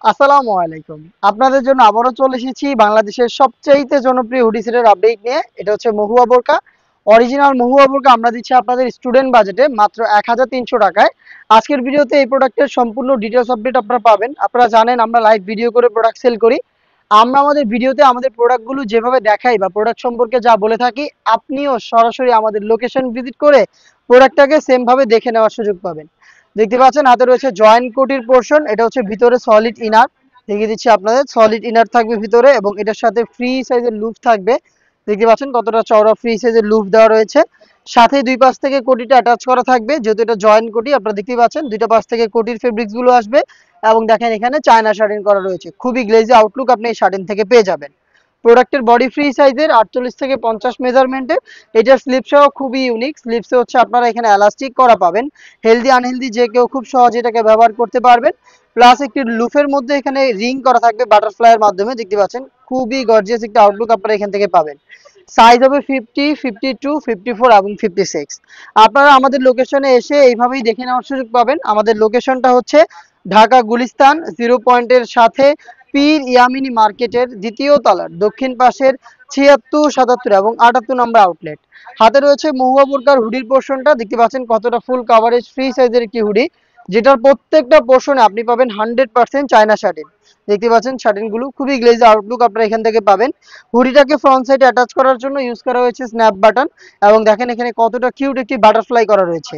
আসসালামু আলাইকুম। আপনাদের জন্য আবারও চলে এসেছি বাংলাদেশের সবচাইতে জনপ্রিয় হুডি সেটের আপডেট নিয়ে। এটা হচ্ছে মহুয়া বোরকা। অরিজিনাল মহুয়া বোরকা আমরা দিচ্ছি আপনাদের স্টুডেন্ট বাজেটে মাত্র ১৩০০ টাকায়। আজকের ভিডিওতে এই প্রোডাক্টের সম্পূর্ণ ডিটেইলস আপডেট আপনারা পাবেন। আপনারা জানেন আমরা লাইভ ভিডিও করে প্রোডাক্ট সেল করি। আমরা আমাদের ভিডিওতে আমাদের প্রোডাক্টগুলো যেভাবে দেখাই বা প্রোডাক্ট সম্পর্কে যা বলে থাকি, আপনিও সরাসরি আমাদের লোকেশন ভিজিট করে প্রোডাক্টটাকে সেম ভাবে দেখে নেওয়ার সুযোগ পাবেন। দেখতে পাচ্ছেন হাতে রয়েছে জয়েন্ট কোটির পোর্শন। এটা হচ্ছে ভিতরে সলিড ইনার। দেখিয়ে দিচ্ছি আপনাদের, সলিড ইনার থাকবে ভিতরে এবং এটার সাথে ফ্রি সাইজের লুপ থাকবে। দেখতে পাচ্ছেন কতটা চওড়া ফ্রি সাইজের লুপ দেওয়া রয়েছে। সাথে দুই পাশ থেকে কোটিটা অ্যাটাচ করা থাকবে, যেহেতু এটা জয়েন্ট কোটি আপনারা দেখতেই পাচ্ছেন দুইটা পাশ থেকে কোটির ফেব্রিক্স গুলো আসবে। এবং দেখেন এখানে চায়না শার্টিন করা রয়েছে, খুবই গ্লেজি আউটলুক আপনি এই শার্টিন থেকে পেয়ে যাবেন। প্রোডাক্টের বডি ফ্রি সাইজের 48 থেকে 50 মেজারমেন্টের। এটার স্লিপসও খুবই ইউনিক। স্লিপসে হচ্ছে আপনারা এখানে এলাস্টিক করা পাবেন। হেলদি আনহেলদি যে কেউ খুব সহজে এটাকে ব্যবহার করতে পারবেন। প্লাস একটি লুফের মধ্যে এখানে রিং করা থাকবে বাটারফ্লাইয়ের মাধ্যমে। দেখতে পাচ্ছেন খুবই গর্জিয়াস একটা আউটলুক আপনারা এখান থেকে পাবেন। সাইজ হবে 50, 52, 54 এবং 56। আপনারা আমাদের লোকেশনে এসে এইভাবেই দেখে নেওয়ার সুযোগ পাবেন। আমাদের লোকেশনটা হচ্ছে ঢাকা গুলিস্তান 0 পয়েন্টের সাথে পীর ইয়ামিনী মার্কেটের দ্বিতীয় তলার দক্ষিণ পাশের 76, 77 এবং 78 নম্বর আউটলেট। হাতে রয়েছে মহুয়া বোরকার হুডির পোর্শনটা। দেখতে পাচ্ছেন কতটা ফুল কাভারেজ ফ্রি সাইজের একটি হুডি, যেটার প্রত্যেকটা পোর্শনে আপনি পাবেন 100% চায়না শার্টিন। দেখতে পাচ্ছেন শার্টিন গুলো খুবই গ্লেজি আউটলুক আপনারা এখান থেকে পাবেন। হুডিটাকে ফ্রন্ট সাইডে অ্যাটাচ করার জন্য ইউজ করা হয়েছে স্ন্যাপ বাটন। এবং দেখেন এখানে কতটা কিউট একটি বাটারফ্লাই করা রয়েছে।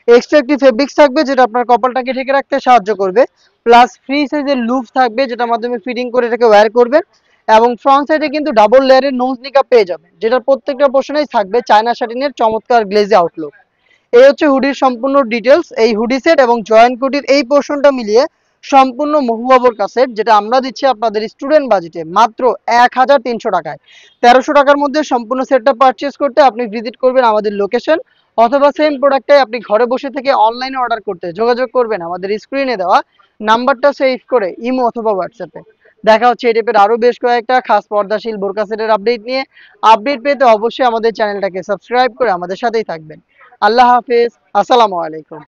এক্সট্রা একটি ফেব্রিক্স থাকবে যেটা আপনার কপালটাকে ঢেকে রাখতে সাহায্য করবে। প্লাস ফ্রি সাইজের লুপ থাকবে যেটার মাধ্যমে ফিটিং করে এটাকে ওয়্যার করবেন। এবং ফ্রন্ট সাইডে কিন্তু ডাবল লেয়ারের নোজ নিকাপ পেয়ে যাবেন, যেটার প্রত্যেকটা পোর্শনেই থাকবে চায়না শার্টিনের চমৎকার গ্লেজি আউটলুক। এই হচ্ছে হুডির সম্পূর্ণ ডিটেলস। এই হুডি সেট এবং জয়েন্ট কোটির এই পোর্শনটা মিলিয়ে সম্পূর্ণ মহুয়া বোরকা সেট, যেটা আমরা দিচ্ছি আপনাদের স্টুডেন্ট বাজেটে মাত্র ১৩০০ টাকায়। ১৩০০ টাকার মধ্যে সম্পূর্ণ সেটটা পারচেস করতে আপনি ভিজিট করবেন আমাদের লোকেশন, অথবা সেম প্রোডাক্টটাই আপনি ঘরে বসে থেকে অনলাইনে অর্ডার করতে যোগাযোগ করবেন আমাদের স্ক্রিনে দেওয়া নাম্বারটা সেভ করে ইমো অথবা হোয়াটসঅ্যাপে। দেখা হচ্ছে এই টাইপের আরো বেশ কয়েকটা খাস পর্দাশীল বোরকা সেটের আপডেট নিয়ে। আপডেট পেতে অবশ্যই আমাদের চ্যানেলটাকে সাবস্ক্রাইব করে আমাদের সাথেই থাকবেন। আল্লাহ হাফেজ, আসসালামু আলাইকুম।